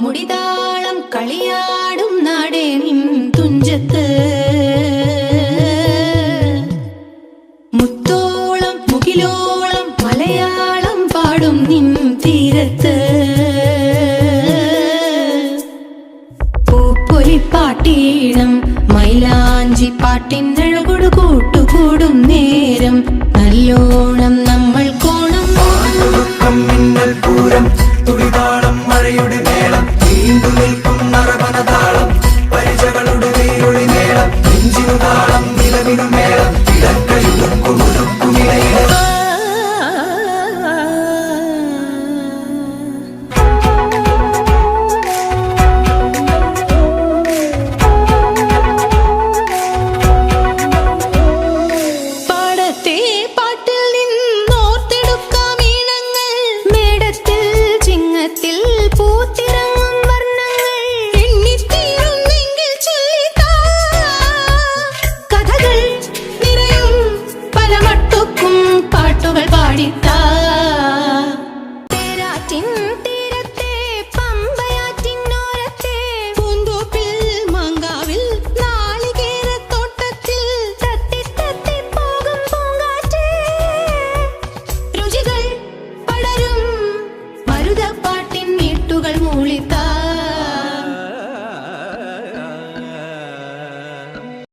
മുടിതാളം കളിയാടും നാടേ നിൻ തുഞ്ചത്ത് മുത്തോളം മുകിലോളം മലയാളം പാടും നിൻ തീരത്ത് പൂപ്പൊലിപ്പാട്ടീണം മൈലാഞ്ചി പാട്ടിനഴകൊടു കൂട്ടുകൂടും നേരം നല്ലോണം നമ്മൾ കോണം മിന്നൽ പൂരം തുടിതാളം മഴയുടെ മേളം